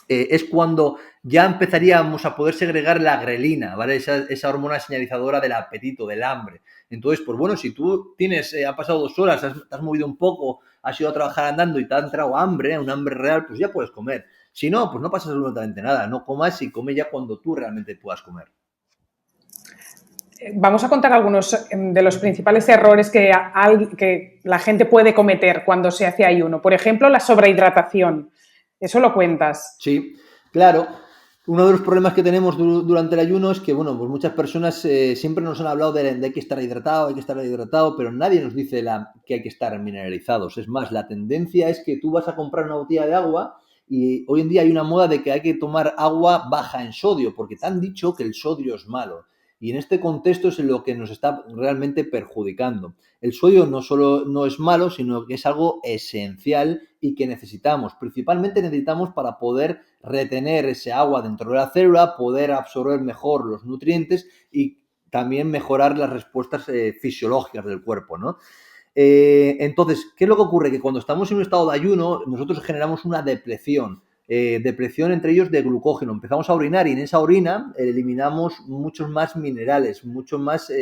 es cuando ya empezaríamos a poder segregar la grelina, ¿vale? Esa hormona señalizadora del apetito, del hambre. Entonces, pues bueno, si tú ha pasado 2 horas, te has movido un poco, has ido a trabajar andando y te ha entrado hambre, un hambre real, pues ya puedes comer. Si no, pues no pasa absolutamente nada. No comas y come ya cuando tú realmente puedas comer. Vamos a contar algunos de los principales errores que la gente puede cometer cuando se hace ayuno. Por ejemplo, la sobrehidratación. Eso lo cuentas. Sí, claro. Uno de los problemas que tenemos durante el ayuno es que, bueno, pues muchas personas siempre nos han hablado de hay que estar hidratado, pero nadie nos dice que hay que estar mineralizados. Es más, la tendencia es que tú vas a comprar una botella de agua y hoy en día hay una moda de que hay que tomar agua baja en sodio, porque te han dicho que el sodio es malo. Y en este contexto es lo que nos está realmente perjudicando. El sodio no solo no es malo, sino que es algo esencial y que necesitamos. Principalmente necesitamos para poder retener ese agua dentro de la célula, poder absorber mejor los nutrientes y también mejorar las respuestas fisiológicas del cuerpo, ¿no? Entonces, ¿qué es lo que ocurre? Que cuando estamos en un estado de ayuno, nosotros generamos una depresión entre ellos de glucógeno. Empezamos a orinar y en esa orina eliminamos muchos más minerales, muchos más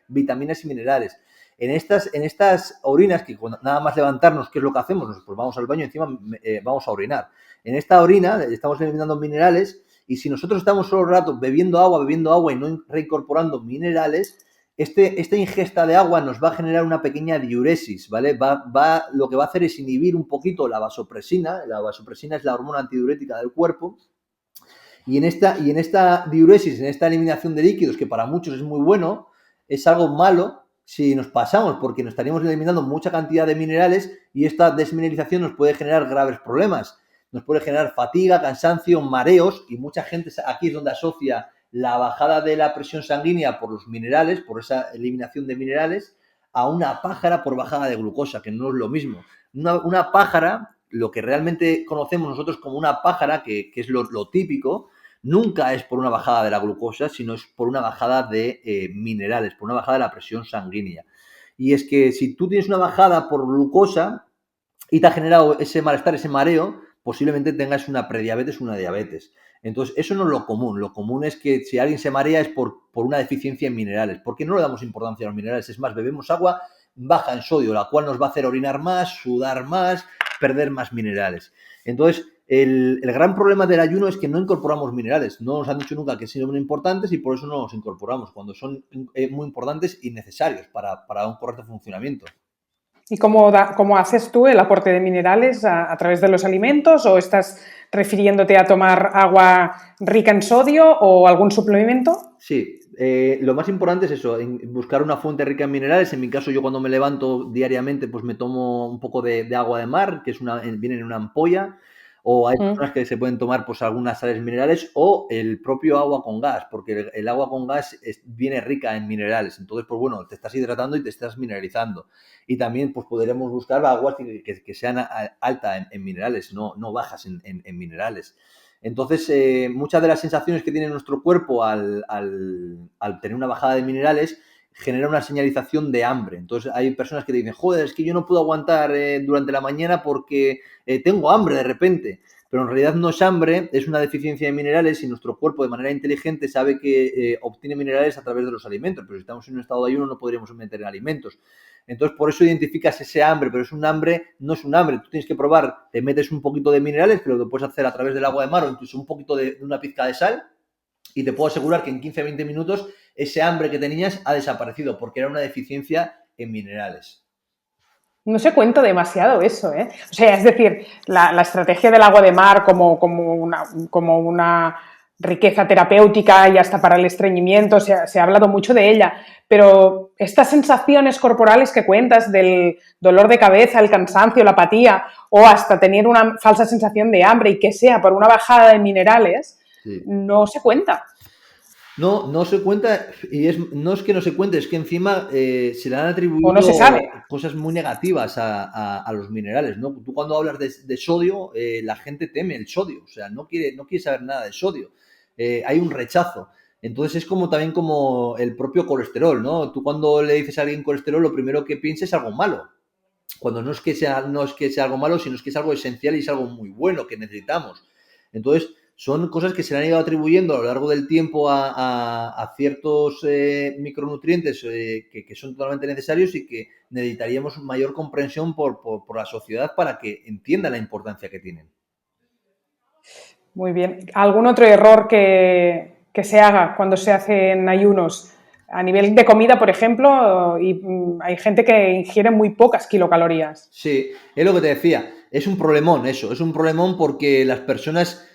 vitaminas y minerales. En estas orinas, que nada más levantarnos, ¿qué es lo que hacemos? Pues vamos al baño y encima vamos a orinar. En esta orina estamos eliminando minerales y si nosotros estamos solo un rato bebiendo agua y no reincorporando minerales, esta ingesta de agua nos va a generar una pequeña diuresis, ¿vale? Lo que va a hacer es inhibir un poquito la vasopresina. La vasopresina es la hormona antidiurética del cuerpo. Y en esta diuresis, en esta eliminación de líquidos, que para muchos es muy bueno, es algo malo si nos pasamos, porque nos estaríamos eliminando mucha cantidad de minerales y esta desmineralización nos puede generar graves problemas. Nos puede generar fatiga, cansancio, mareos, y mucha gente aquí es donde asocia la bajada de la presión sanguínea por los minerales, por esa eliminación de minerales, a una pájara por bajada de glucosa, que no es lo mismo. Una pájara, lo que realmente conocemos nosotros como una pájara, que es lo típico, nunca es por una bajada de la glucosa, sino es por una bajada de minerales, por una bajada de la presión sanguínea. Y es que si tú tienes una bajada por glucosa y te ha generado ese malestar, ese mareo, posiblemente tengas una prediabetes o una diabetes. Entonces, eso no es lo común. Lo común es que si alguien se marea es por una deficiencia en minerales, porque no le damos importancia a los minerales. Es más, bebemos agua baja en sodio, la cual nos va a hacer orinar más, sudar más, perder más minerales. Entonces, el gran problema del ayuno es que no incorporamos minerales. No nos han dicho nunca que son importantes y por eso no los incorporamos, cuando son muy importantes y necesarios para un correcto funcionamiento. ¿Y cómo haces tú el aporte de minerales a través de los alimentos? ¿O estás refiriéndote a tomar agua rica en sodio o algún suplemento? Sí, lo más importante es eso, buscar una fuente rica en minerales. En mi caso, yo cuando me levanto diariamente, pues me tomo un poco de agua de mar, que viene en una ampolla, o hay personas que se pueden tomar pues algunas sales minerales o el propio agua con gas, porque el agua con gas viene rica en minerales. Entonces, pues bueno, te estás hidratando y te estás mineralizando. Y también pues podremos buscar aguas que sean altas en minerales, no bajas en minerales. Entonces, muchas de las sensaciones que tiene nuestro cuerpo al tener una bajada de minerales genera una señalización de hambre. Entonces, hay personas que te dicen, joder, es que yo no puedo aguantar durante la mañana porque tengo hambre de repente. Pero en realidad no es hambre, es una deficiencia de minerales y nuestro cuerpo de manera inteligente sabe que obtiene minerales a través de los alimentos. Pero si estamos en un estado de ayuno no podríamos meter en alimentos. Entonces, por eso identificas ese hambre, pero no es un hambre. Tú tienes que probar, te metes un poquito de minerales, que lo puedes hacer a través del agua de mar o incluso un poquito de una pizca de sal, y te puedo asegurar que en 15-20 minutos ese hambre que tenías ha desaparecido porque era una deficiencia en minerales. No se cuenta demasiado eso, ¿eh? O sea, es decir, la estrategia del agua de mar como una riqueza terapéutica y hasta para el estreñimiento, se ha hablado mucho de ella, pero estas sensaciones corporales que cuentas del dolor de cabeza, el cansancio, la apatía o hasta tener una falsa sensación de hambre y que sea por una bajada de minerales, sí, no se cuenta. No se cuenta y no es que no se cuente, es que encima se le han atribuido no se sabe. Cosas muy negativas a los minerales, ¿no? Tú cuando hablas de sodio, la gente teme el sodio, o sea, no quiere saber nada de sodio. Hay un rechazo. Entonces es también como el propio colesterol, ¿no? Tú cuando le dices a alguien colesterol, lo primero que piensa es algo malo. Cuando no es que sea algo malo, sino es que es algo esencial y es algo muy bueno que necesitamos. Entonces, son cosas que se le han ido atribuyendo a lo largo del tiempo a ciertos micronutrientes que son totalmente necesarios y que necesitaríamos mayor comprensión por la sociedad para que entienda la importancia que tienen. Muy bien. ¿Algún otro error que se haga cuando se hacen ayunos? A nivel de comida, por ejemplo, hay gente que ingiere muy pocas kilocalorías. Sí, es lo que te decía. Es un problemón eso. Es un problemón porque las personas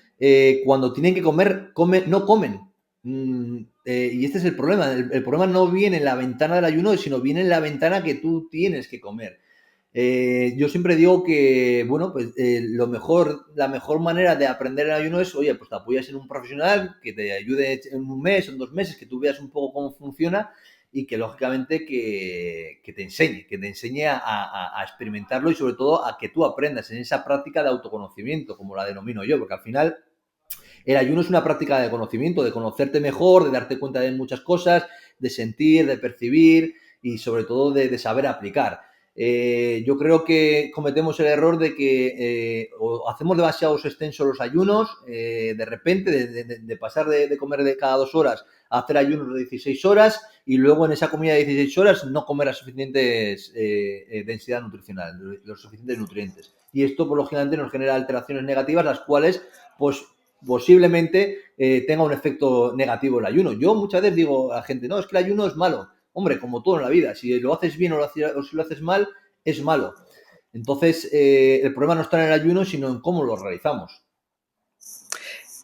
cuando tienen que comer, no comen. Y este es el problema. El problema no viene en la ventana del ayuno, sino viene en la ventana que tú tienes que comer. Yo siempre digo que, bueno, pues la mejor manera de aprender el ayuno es, oye, pues te apoyas en un profesional que te ayude en un mes, en 2 meses, que tú veas un poco cómo funciona y que lógicamente que te enseñe a experimentarlo y sobre todo a que tú aprendas en esa práctica de autoconocimiento, como la denomino yo, porque al final el ayuno es una práctica de conocimiento, de conocerte mejor, de darte cuenta de muchas cosas, de sentir, de percibir y sobre todo de saber aplicar. Yo creo que cometemos el error de que o hacemos demasiados extensos los ayunos, de repente, de pasar de comer de cada 2 horas a hacer ayunos de 16 horas y luego en esa comida de 16 horas no comer la suficientes densidad nutricional, los suficientes nutrientes. Y esto, pues, lógicamente, nos genera alteraciones negativas, las cuales, pues, posiblemente tenga un efecto negativo el ayuno. Yo muchas veces digo a la gente, no, es que el ayuno es malo. Hombre, como todo en la vida, si lo haces bien o si lo haces mal, es malo. Entonces, el problema no está en el ayuno, sino en cómo lo realizamos.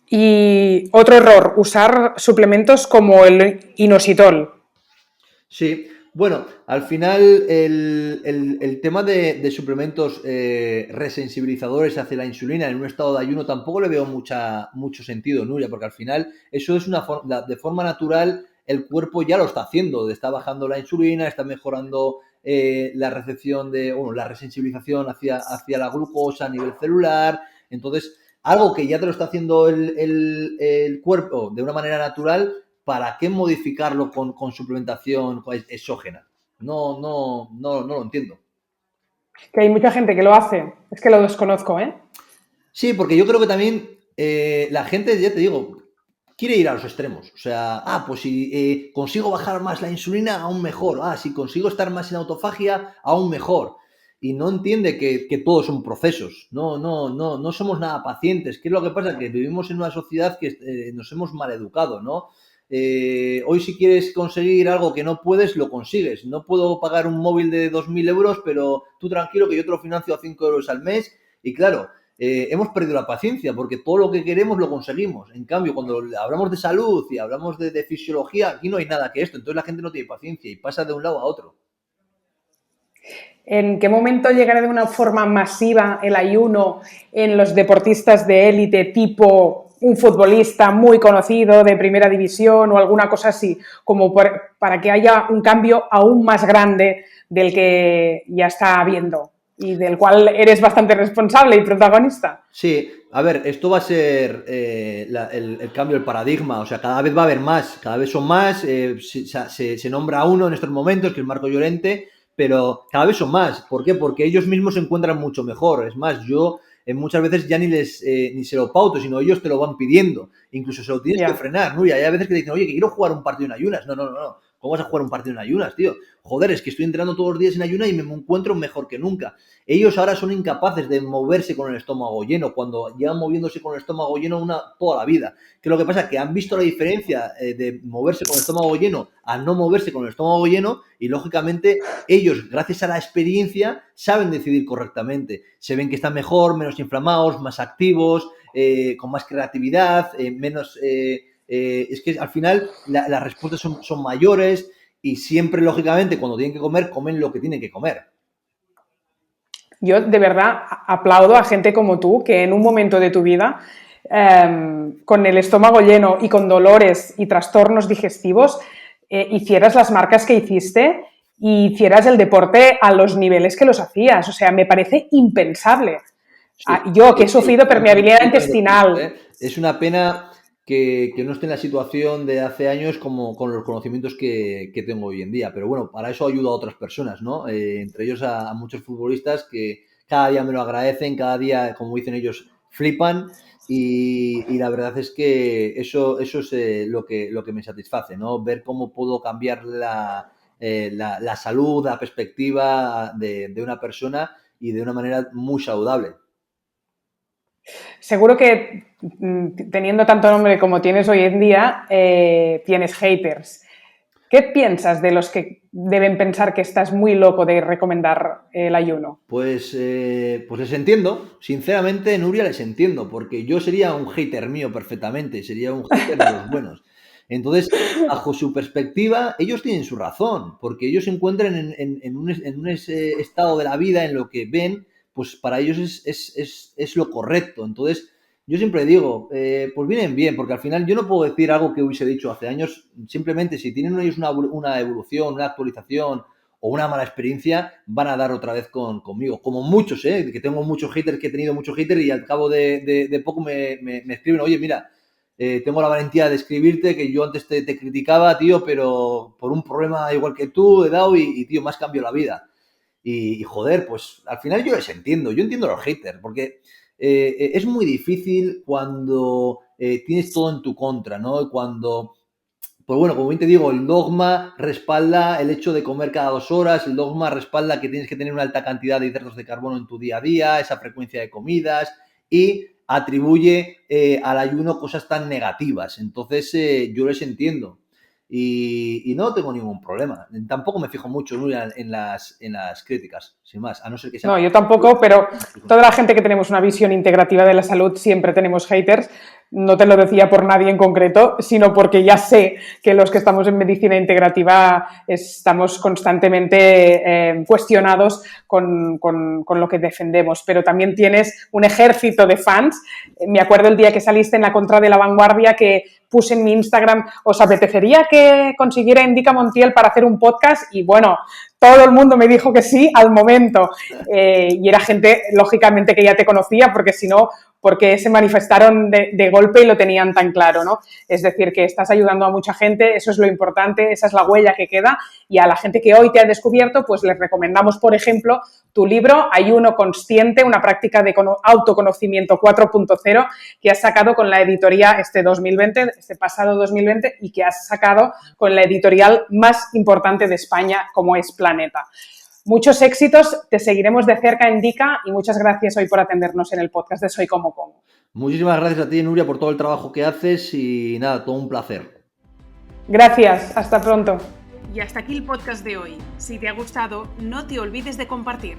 Y otro error, usar suplementos como el inositol. Sí, bueno, al final el tema de suplementos resensibilizadores hacia la insulina en un estado de ayuno tampoco le veo mucho sentido, Nuria, porque al final eso es de forma natural el cuerpo ya lo está haciendo, está bajando la insulina, está mejorando la recepción la resensibilización hacia la glucosa a nivel celular, entonces algo que ya te lo está haciendo el cuerpo de una manera natural. ¿Para qué modificarlo con suplementación exógena? No lo entiendo. Que hay mucha gente que lo hace, es que lo desconozco, ¿eh? Sí, porque yo creo que también la gente, ya te digo, quiere ir a los extremos. O sea, pues si consigo bajar más la insulina, aún mejor. Si consigo estar más en autofagia, aún mejor. Y no entiende que todos son procesos. No somos nada pacientes. ¿Qué es lo que pasa? Que vivimos en una sociedad que nos hemos maleducado, ¿no? Hoy si quieres conseguir algo que no puedes, lo consigues. No puedo pagar un móvil de 2.000 euros, pero tú tranquilo que yo te lo financio a 5 euros al mes. Y claro, hemos perdido la paciencia porque todo lo que queremos lo conseguimos. En cambio, cuando hablamos de salud y hablamos de fisiología, aquí no hay nada que esto. Entonces la gente no tiene paciencia y pasa de un lado a otro. ¿En qué momento llegará de una forma masiva el ayuno en los deportistas de élite tipo un futbolista muy conocido de primera división o alguna cosa así, como para que haya un cambio aún más grande del que ya está habiendo y del cual eres bastante responsable y protagonista? Sí, a ver, esto va a ser el cambio del paradigma, o sea, cada vez va a haber más, cada vez son más, se nombra a uno en estos momentos, que es Marco Llorente, pero cada vez son más. ¿Por qué? Porque ellos mismos se encuentran mucho mejor. Es más, yo muchas veces ya ni se lo pauto, sino ellos te lo van pidiendo. Incluso se lo tienes que frenar, ¿no? Y hay a veces que te dicen, oye, que quiero jugar un partido en ayunas. No. ¿Cómo vas a jugar un partido en ayunas, tío? Joder, es que estoy entrenando todos los días en ayunas y me encuentro mejor que nunca. Ellos ahora son incapaces de moverse con el estómago lleno, cuando llevan moviéndose con el estómago lleno toda la vida. ¿Qué es lo que pasa? Que han visto la diferencia de moverse con el estómago lleno a no moverse con el estómago lleno y, lógicamente, ellos, gracias a la experiencia, saben decidir correctamente. Se ven que están mejor, menos inflamados, más activos, con más creatividad, menos... es que al final las respuestas son mayores y siempre, lógicamente, cuando tienen que comer, comen lo que tienen que comer. Yo de verdad aplaudo a gente como tú que en un momento de tu vida, con el estómago lleno y con dolores y trastornos digestivos, hicieras las marcas que hiciste y hicieras el deporte a los niveles que los hacías. O sea, me parece impensable. Sí, Yo, que he sufrido permeabilidad intestinal. es una pena que no esté en la situación de hace años como con los conocimientos que tengo hoy en día. Pero bueno, para eso ayudo a otras personas, ¿no? Entre ellos a muchos futbolistas que cada día me lo agradecen, cada día, como dicen ellos, flipan. Y la verdad es que eso es lo que me satisface, ¿no? Ver cómo puedo cambiar la salud, la perspectiva de una persona y de una manera muy saludable. Seguro que teniendo tanto nombre como tienes hoy en día, tienes haters. ¿Qué piensas de los que deben pensar que estás muy loco de recomendar el ayuno? Pues les entiendo, sinceramente, Nuria, les entiendo, porque yo sería un hater mío perfectamente, sería un hater de los buenos. Entonces, bajo su perspectiva, ellos tienen su razón, porque ellos se encuentran en un estado de la vida en lo que ven, pues para ellos es lo correcto. Entonces, yo siempre digo, pues vienen bien, porque al final yo no puedo decir algo que hubiese dicho hace años, simplemente si tienen ellos una evolución, una actualización o una mala experiencia, van a dar otra vez conmigo. Como muchos, que tengo muchos haters, que he tenido muchos haters y al cabo de poco me escriben, oye, mira, tengo la valentía de escribirte, que yo antes te criticaba, tío, pero por un problema igual que tú he dado y tío, me has cambiado la vida. Y joder, pues al final yo les entiendo, yo entiendo a los haters, porque es muy difícil cuando tienes todo en tu contra, ¿no? Cuando, pues bueno, como bien te digo, el dogma respalda el hecho de comer cada 2 horas, el dogma respalda que tienes que tener una alta cantidad de hidratos de carbono en tu día a día, esa frecuencia de comidas, y atribuye al ayuno cosas tan negativas. Entonces yo les entiendo y no tengo ningún problema. Tampoco me fijo mucho, Nuria, en las críticas, sin más, a no ser que sea... No, yo tampoco, pero toda la gente que tenemos una visión integrativa de la salud siempre tenemos haters. No te lo decía por nadie en concreto, sino porque ya sé que los que estamos en medicina integrativa estamos constantemente cuestionados con lo que defendemos, pero también tienes un ejército de fans. Me acuerdo el día que saliste en la contra de La Vanguardia que puse en mi Instagram, ¿os apetecería que consiguiera Indica Montiel para hacer un podcast? Y bueno, todo el mundo me dijo que sí al momento. Y era gente, lógicamente, que ya te conocía, porque si no, porque se manifestaron de golpe y lo tenían tan claro, ¿no? Es decir, que estás ayudando a mucha gente, eso es lo importante, esa es la huella que queda, y a la gente que hoy te ha descubierto, pues les recomendamos, por ejemplo, tu libro Ayuno Consciente, una práctica de autoconocimiento 4.0, que has sacado con la editorial este pasado 2020, y que has sacado con la editorial más importante de España, como es Planeta. Muchos éxitos, te seguiremos de cerca en Indica y muchas gracias hoy por atendernos en el podcast de Soy Como Como. Muchísimas gracias a ti, Nuria, por todo el trabajo que haces y nada, todo un placer. Gracias, hasta pronto. Y hasta aquí el podcast de hoy. Si te ha gustado, no te olvides de compartir.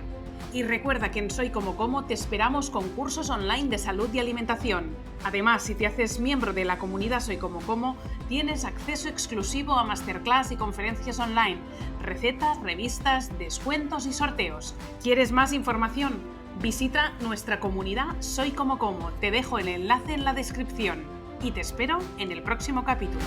Y recuerda que en Soy Como Como te esperamos con cursos online de salud y alimentación. Además, si te haces miembro de la comunidad Soy Como Como, tienes acceso exclusivo a masterclass y conferencias online, recetas, revistas, descuentos y sorteos. ¿Quieres más información? Visita nuestra comunidad Soy Como Como. Te dejo el enlace en la descripción. Y te espero en el próximo capítulo.